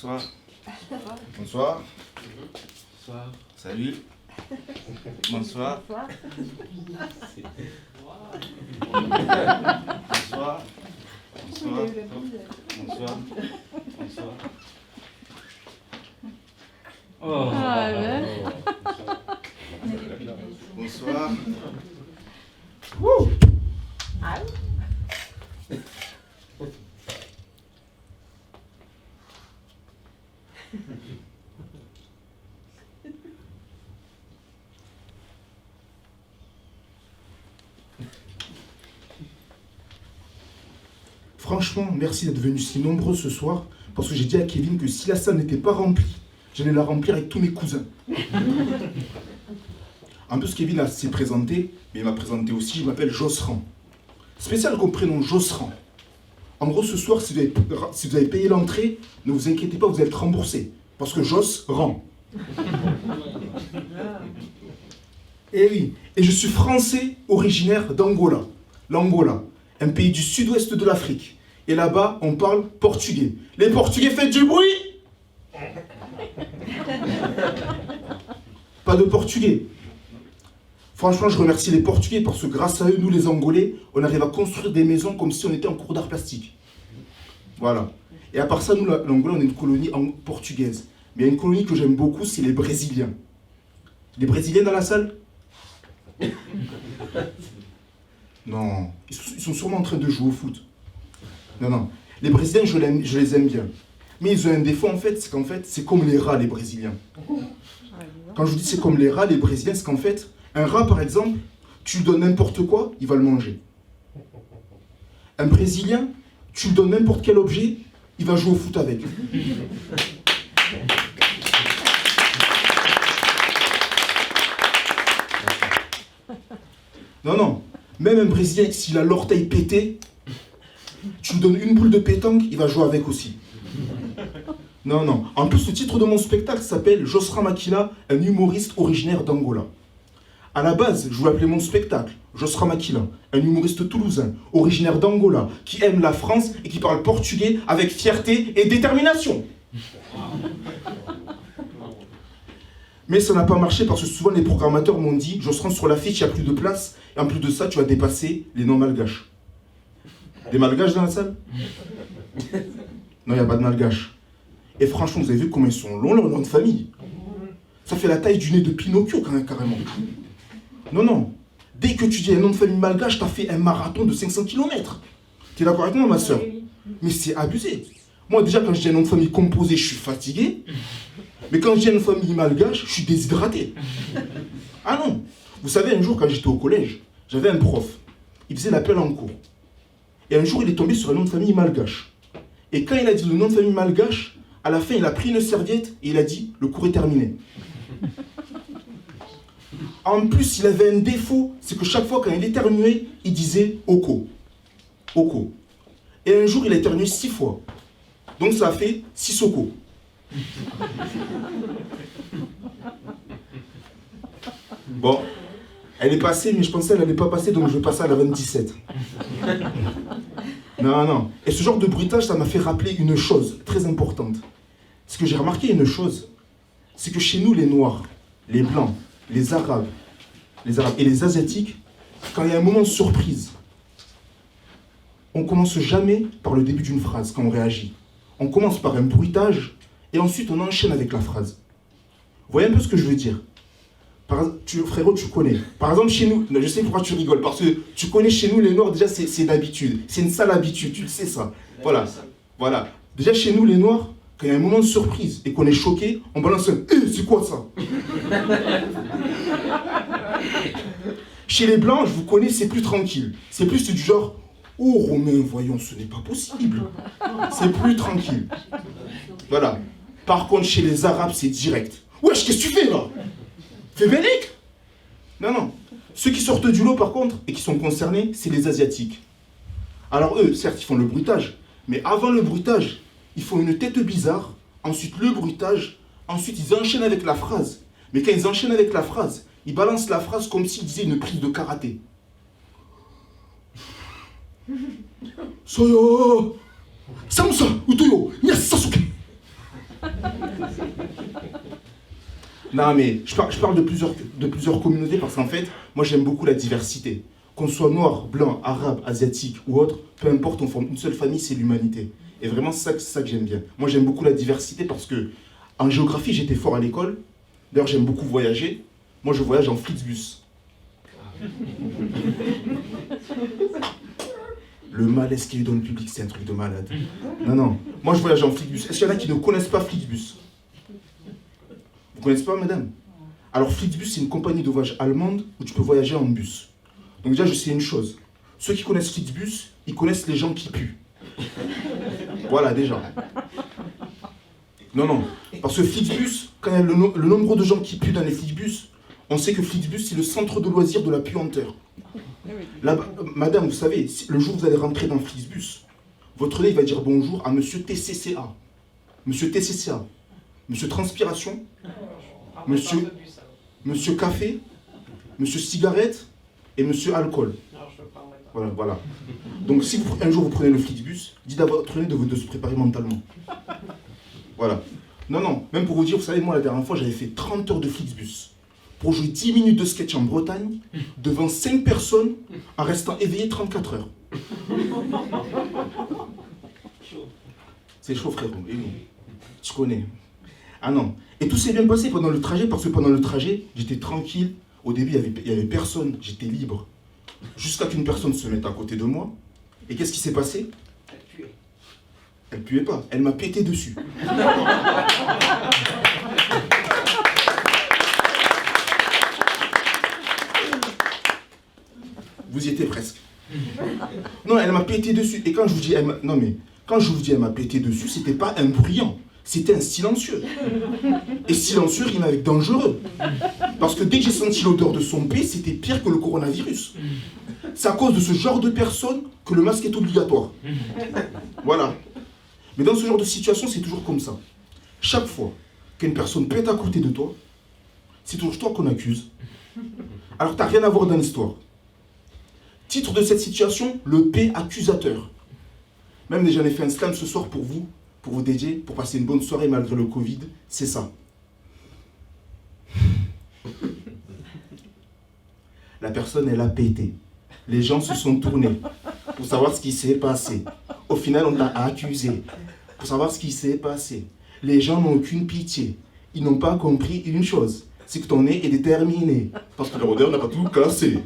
Bonsoir. Bonsoir. Bonsoir. Salut. Bonsoir. Bonsoir. Bonsoir. Bonsoir. Bonsoir. Bonsoir. Oh. Ah ouais. Bonsoir. Ah Franchement, merci d'être venus si nombreux ce soir, parce que j'ai dit à Kevin que si la salle n'était pas remplie, j'allais la remplir avec tous mes cousins. En plus, Kevin s'est présenté, mais il m'a présenté aussi, je m'appelle Josserand. Spécial comme prénom, Josserand. En gros, ce soir, si vous avez payé l'entrée, ne vous inquiétez pas, vous allez être remboursé. Parce que Jos rend. Et oui, et je suis français originaire d'Angola. L'Angola, un pays du sud-ouest de l'Afrique. Et là-bas, on parle portugais. Les Portugais, faites du bruit! Pas de portugais. Franchement, je remercie les Portugais parce que grâce à eux, nous les Angolais, on arrive à construire des maisons comme si on était en cours d'art plastique. Voilà. Et à part ça, nous, l'Angola, on est une colonie portugaise. Mais il y a une colonie que j'aime beaucoup, c'est les Brésiliens. Les Brésiliens dans la salle? Non, ils sont sûrement en train de jouer au foot. Non. Les Brésiliens, je les aime bien. Mais ils ont un défaut, en fait, c'est comme les rats, les Brésiliens. Quand je vous dis c'est comme les rats, les Brésiliens, c'est qu'en fait, un rat, par exemple, tu lui donnes n'importe quoi, il va le manger. Un Brésilien, tu lui donnes n'importe quel objet, il va jouer au foot avec. Non. Même un Brésilien, s'il a l'orteil pété, tu lui donnes une boule de pétanque, il va jouer avec aussi. Non. En plus, le titre de mon spectacle s'appelle Josserand Makila, un humoriste originaire d'Angola. À la base, je voulais appeler mon spectacle Josserand Makila, un humoriste toulousain, originaire d'Angola, qui aime la France et qui parle portugais avec fierté et détermination. Mais ça n'a pas marché parce que souvent les programmateurs m'ont dit Josserand, sur l'affiche, il n'y a plus de place, et en plus de ça, tu vas dépasser les non-malgaches. Des malgaches dans la salle? Non, il n'y a pas de malgaches. Et franchement, vous avez vu comment ils sont longs, leurs noms de famille. Ça fait la taille du nez de Pinocchio, quand même, carrément. Non. Dès que tu dis un nom de famille malgache, t'as fait un marathon de 500 km. T'es d'accord avec moi, ma soeur? Mais c'est abusé. Moi, déjà, quand je dis un nom de famille composé, je suis fatigué. Mais quand je dis un nom de famille malgache, je suis déshydraté. Ah non. Vous savez, un jour, quand j'étais au collège, j'avais un prof. Il faisait l'appel en cours. Et un jour, il est tombé sur un nom de famille malgache. Et quand il a dit le nom de famille malgache, à la fin, il a pris une serviette et il a dit « le cours est terminé ». En plus, il avait un défaut, c'est que chaque fois quand il éternuait, il disait « Oko ». Oko. Et un jour, il a éternué 6 fois. Donc ça a fait Sissoko. Bon, elle est passée, mais je pensais qu'elle n'allait pas passer, donc je vais passer à la 27. Non. Et ce genre de bruitage, ça m'a fait rappeler une chose très importante. Ce que j'ai remarqué, une chose, c'est que chez nous, les Noirs, les Blancs, les Arabes et les Asiatiques, quand il y a un moment de surprise, on commence jamais par le début d'une phrase quand on réagit. On commence par un bruitage et ensuite on enchaîne avec la phrase. Vous voyez un peu ce que je veux dire? Frérot, tu connais. Par exemple, chez nous, je sais pourquoi tu rigoles, parce que tu connais chez nous, les Noirs, déjà, c'est d'habitude. C'est une sale habitude, tu le sais ça. Voilà. Déjà, chez nous, les Noirs, quand il y a un moment de surprise et qu'on est choqué, on balance un « c'est quoi ça ?» Chez les Blancs, je vous connais, c'est plus tranquille. C'est plus du genre « Oh, Romain, voyons, ce n'est pas possible. » C'est plus tranquille. Voilà. Par contre, chez les Arabes, c'est direct. « Wesh, qu'est-ce que tu fais, là ?» Fais bénique. Non. Ceux qui sortent du lot, par contre, et qui sont concernés, c'est les Asiatiques. Alors eux, certes, ils font le bruitage, mais avant le bruitage, ils font une tête bizarre, ensuite le bruitage, ensuite ils enchaînent avec la phrase. Mais quand ils enchaînent avec la phrase, ils balancent la phrase comme s'ils disaient une prise de karaté. Soyo Samusa Utoyo Nya Sasuke. Non, mais je parle de plusieurs communautés parce qu'en fait, moi j'aime beaucoup la diversité. Qu'on soit noir, blanc, arabe, asiatique ou autre, peu importe, on forme une seule famille, c'est l'humanité. Et vraiment, c'est ça que j'aime bien. Moi j'aime beaucoup la diversité parce que en géographie, j'étais fort à l'école. D'ailleurs, j'aime beaucoup voyager. Moi, je voyage en Flixbus. Le malaise qu'il y a eu dans le public, c'est un truc de malade. Non. Moi, je voyage en Flixbus. Est-ce qu'il y en a qui ne connaissent pas Flixbus? Vous connaissez pas, madame? Alors, Flixbus, c'est une compagnie de voyage allemande où tu peux voyager en bus. Donc déjà, je sais une chose. Ceux qui connaissent Flixbus, ils connaissent les gens qui puent. Voilà, déjà. Non. Parce que Flixbus, quand il y a le nombre de gens qui puent dans les Flixbus, on sait que Flixbus, c'est le centre de loisirs de la puanteur. Là, madame, vous savez, le jour où vous allez rentrer dans Flixbus, votre nez va dire bonjour à monsieur TCCA. Monsieur TCCA. Monsieur Transpiration. Monsieur Café. Monsieur Cigarette. Et monsieur Alcool. Voilà. Donc si un jour vous prenez le Flixbus, dites à votre nez de se préparer mentalement. Voilà. Non, même pour vous dire, vous savez, moi la dernière fois, j'avais fait 30 heures de Flixbus pour jouer 10 minutes de sketch en Bretagne devant 5 personnes en restant éveillé 34 heures. C'est chaud, frérot. Et oui, tu connais. Ah non. Et tout s'est bien passé pendant le trajet, parce que pendant le trajet, j'étais tranquille. Au début, il y avait personne, j'étais libre. Jusqu'à qu'une personne se mette à côté de moi. Et qu'est-ce qui s'est passé? Elle puait pas, elle m'a pété dessus. Vous y étiez presque. Non, elle m'a pété dessus. Et quand je vous dis, elle m'a pété dessus, c'était pas un bruyant, c'était un silencieux. Et silencieux rime avec dangereux. Parce que dès que j'ai senti l'odeur de son pied, c'était pire que le coronavirus. C'est à cause de ce genre de personnes que le masque est obligatoire. Voilà. Mais dans ce genre de situation, c'est toujours comme ça. Chaque fois qu'une personne peut être à côté de toi, c'est toujours toi qu'on accuse. Alors t'as rien à voir dans l'histoire. Titre de cette situation, le P accusateur. Même déjà, j'en ai fait un slam ce soir pour vous dédier, pour passer une bonne soirée malgré le Covid. C'est ça. La personne, elle a pété. Les gens se sont tournés pour savoir ce qui s'est passé. Au final, on t'a accusé pour savoir ce qui s'est passé. Les gens n'ont aucune pitié. Ils n'ont pas compris une chose. C'est que ton nez est déterminé. Parce que le rôdeur n'a pas tout cassé.